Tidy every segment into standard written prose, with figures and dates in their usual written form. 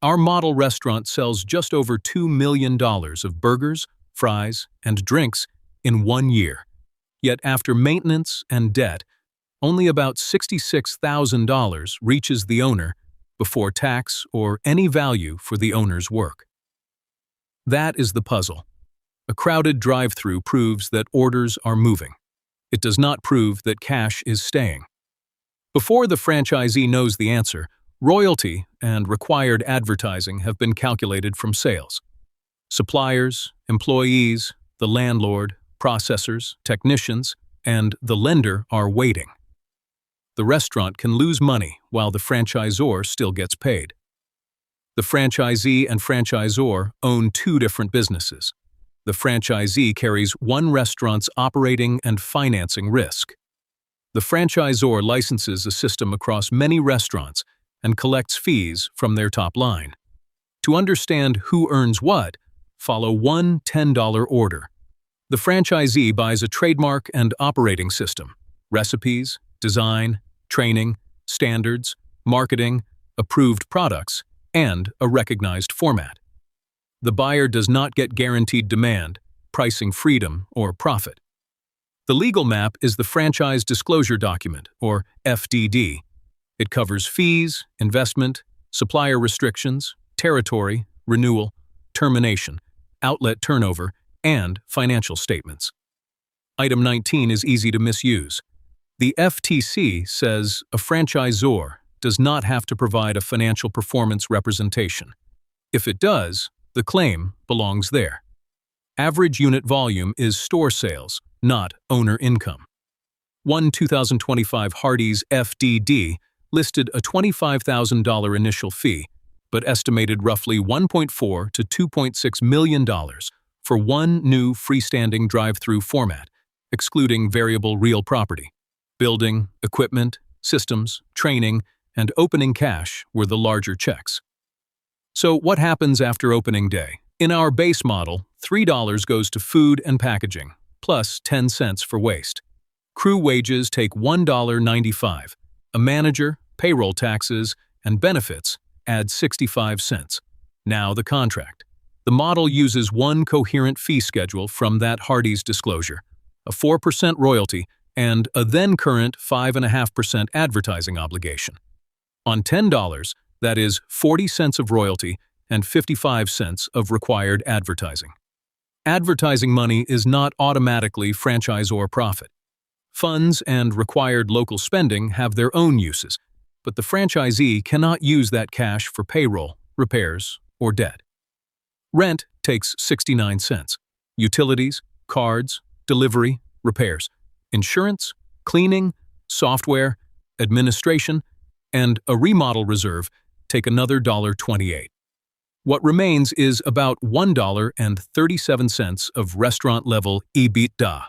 Our model restaurant sells just over $2 million of burgers, fries, and drinks in 1 year. Yet after maintenance and debt, only about $66,000 reaches the owner before tax or any value for the owner's work. That is the puzzle. A crowded drive-thru proves that orders are moving. It does not prove that cash is staying. Before the franchisee knows the answer, royalty and required advertising have been calculated from sales. Suppliers, employees, the landlord, processors, technicians, and the lender are waiting. The restaurant can lose money while the franchisor still gets paid. The franchisee and franchisor own two different businesses. The franchisee carries one restaurant's operating and financing risk. The franchisor licenses a system across many restaurants and collects fees from their top line. To understand who earns what, follow one $10 order. The franchisee buys a trademark and operating system, recipes, design, training, standards, marketing, approved products, and a recognized format. The buyer does not get guaranteed demand, pricing freedom, or profit. The legal map is the Franchise Disclosure Document, or FDD. It covers fees, investment, supplier restrictions, territory, renewal, termination, outlet turnover, and financial statements. Item 19 is easy to misuse. The FTC says a franchisor does not have to provide a financial performance representation. If it does, the claim belongs there. Average unit volume is store sales, not owner income. One 2025 Hardee's FDD listed a $25,000 initial fee, but estimated roughly $1.4 to $2.6 million for one new freestanding drive-thru format, excluding variable real property. Building, equipment, systems, training, and opening cash were the larger checks. So what happens after opening day? In our base model, $3 goes to food and packaging, plus 10 cents for waste. Crew wages take $1.95. A manager, payroll taxes, and benefits add 65 cents. Now the contract. The model uses one coherent fee schedule from that Hardee's disclosure, a 4% royalty, and a then-current 5.5% advertising obligation. On $10, that is 40 cents of royalty and 55 cents of required advertising. Advertising money is not automatically franchisor profit. Funds and required local spending have their own uses, but the franchisee cannot use that cash for payroll, repairs, or debt. Rent takes 69 cents. Utilities, cards, delivery, repairs, insurance, cleaning, software, administration, and a remodel reserve take another $1.28. What remains is about $1.37 of restaurant-level EBITDA.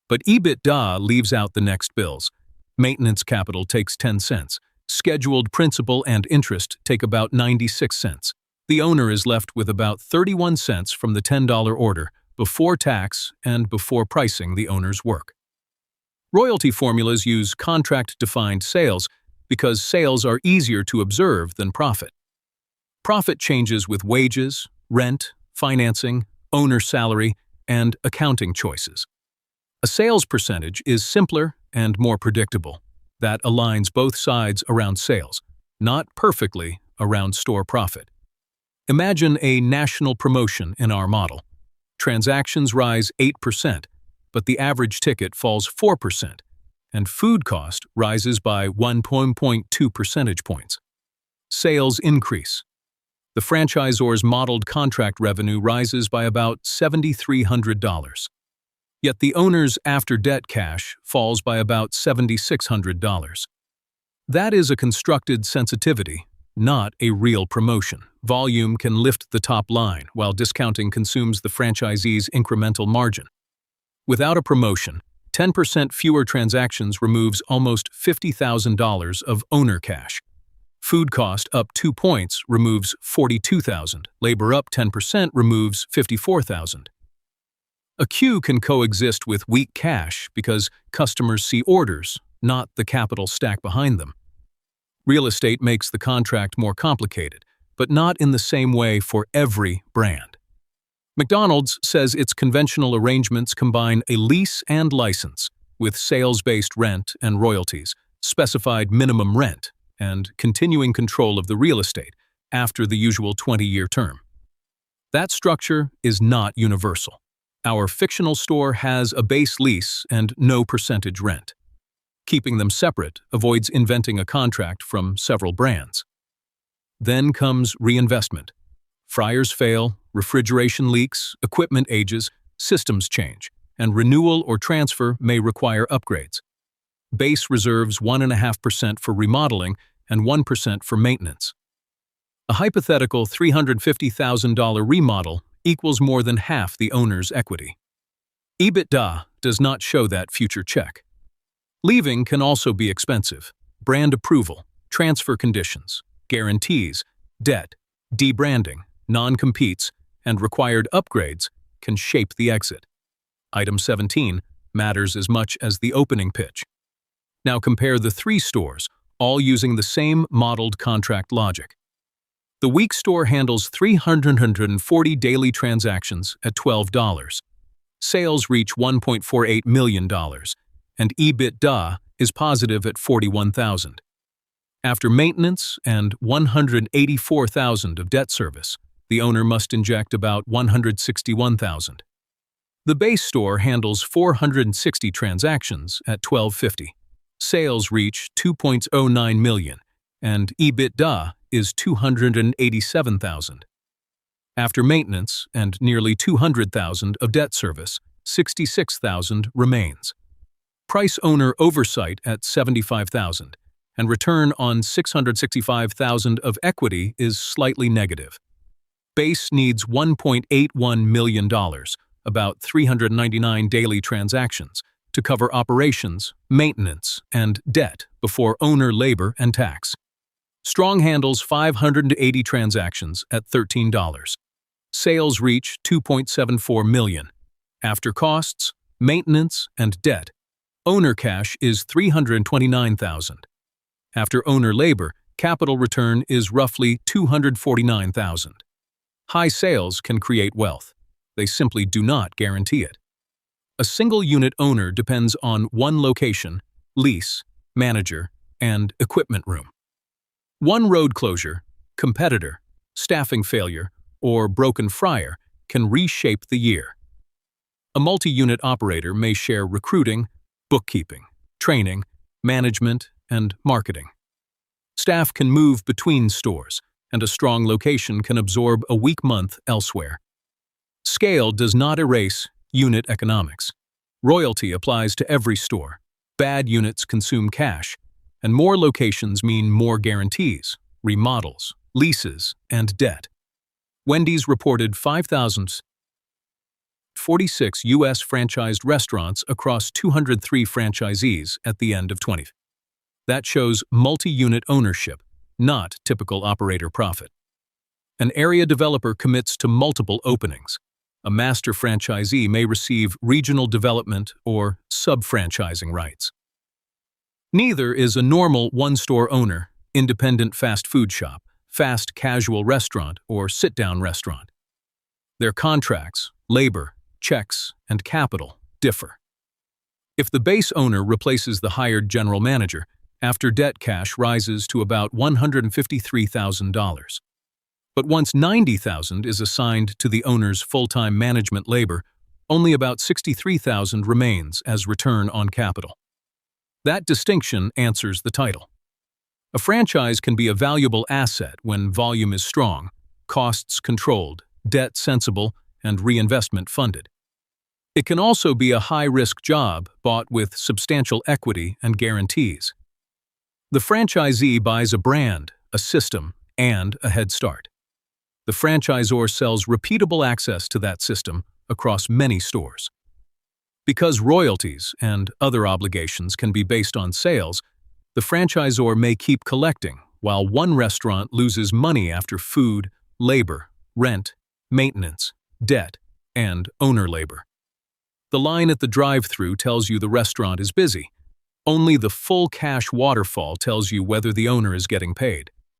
But EBITDA leaves out the next bills. Maintenance capital takes 10 cents. Scheduled principal and interest take about 96 cents. The owner is left with about 31 cents from the $10 order before tax and before pricing the owner's work. Royalty formulas use contract-defined sales because sales are easier to observe than profit. Profit changes with wages, rent, financing, owner salary, and accounting choices. A sales percentage is simpler and more predictable. That aligns both sides around sales, not perfectly around store profit. Imagine a national promotion in our model. Transactions rise 8%, but the average ticket falls 4%, and food cost rises by 1.2 percentage points. Sales increase. The franchisor's modeled contract revenue rises by about $7,300. Yet the owner's after-debt cash falls by about $7,600. That is a constructed sensitivity, not a real promotion. Volume can lift the top line, while discounting consumes the franchisee's incremental margin. Without a promotion, 10% fewer transactions removes almost $50,000 of owner cash. Food cost up 2 points removes $42,000. Labor up 10% removes $54,000. A queue can coexist with weak cash because customers see orders, not the capital stack behind them. Real estate makes the contract more complicated. but not in the same way for every brand. McDonald's says its conventional arrangements combine a lease and license, with sales-based rent and royalties, specified minimum rent, and continuing control of the real estate after the usual 20-year term. That structure is not universal. Our fictional store has a base lease and no percentage rent. Keeping them separate avoids inventing a contract from several brands. Then comes reinvestment. Fryers fail, refrigeration leaks, equipment ages, systems change, and renewal or transfer may require upgrades. Base reserves 1.5% for remodeling and 1% for maintenance. A hypothetical $350,000 remodel equals more than half the owner's equity. EBITDA does not show that future check. Leaving can also be expensive. Brand approval, transfer conditions, guarantees, debt, debranding, non-competes, and required upgrades can shape the exit. Item 17 matters as much as the opening pitch. Now compare the 3 stores, all using the same modeled contract logic. The weak store handles 340 daily transactions at $12. Sales reach $1.48 million, and EBITDA is positive at $41,000. After maintenance and $184,000 of debt service, the owner must inject about $161,000. The base store handles 460 transactions at $12.50. Sales reach $2.09 million, and EBITDA is $287,000. After maintenance and nearly $200,000 of debt service, $66,000 remains. Price owner oversight at $75,000, and return on $665,000 of equity is slightly negative. Base needs $1.81 million, about 399 daily transactions, to cover operations, maintenance, and debt before owner labor and tax. Strong handles 580 transactions at $13. Sales reach $2.74 million. After costs, maintenance, and debt, owner cash is $329,000. After owner labor, capital return is roughly $249,000. High sales can create wealth. They simply do not guarantee it. A single-unit owner depends on one location, lease, manager, and equipment room. One road closure, competitor, staffing failure, or broken fryer can reshape the year. A multi-unit operator may share recruiting, bookkeeping, training, management, and marketing. Staff can move between stores, and a strong location can absorb a weak month elsewhere. Scale does not erase unit economics. Royalty applies to every store. Bad units consume cash, and more locations mean more guarantees, remodels, leases, and debt. Wendy's reported 5,046 U.S. franchised restaurants across 203 franchisees at the end of 2020. That shows multi-unit ownership, not typical operator profit. An area developer commits to multiple openings. A master franchisee may receive regional development or sub-franchising rights. Neither is a normal one-store owner, independent fast food shop, fast casual restaurant, or sit-down restaurant. Their contracts, labor, checks, and capital differ. If the base owner replaces the hired general manager, after-debt cash rises to about $153,000. But once $90,000 is assigned to the owner's full-time management labor, only about $63,000 remains as return on capital. That distinction answers the title. A franchise can be a valuable asset when volume is strong, costs controlled, debt sensible, and reinvestment funded. It can also be a high-risk job bought with substantial equity and guarantees. The franchisee buys a brand, a system, and a head start. The franchisor sells repeatable access to that system across many stores. Because royalties and other obligations can be based on sales, the franchisor may keep collecting while one restaurant loses money after food, labor, rent, maintenance, debt, and owner labor. The line at the drive-thru tells you the restaurant is busy. Only the full cash waterfall tells you whether the owner is getting paid.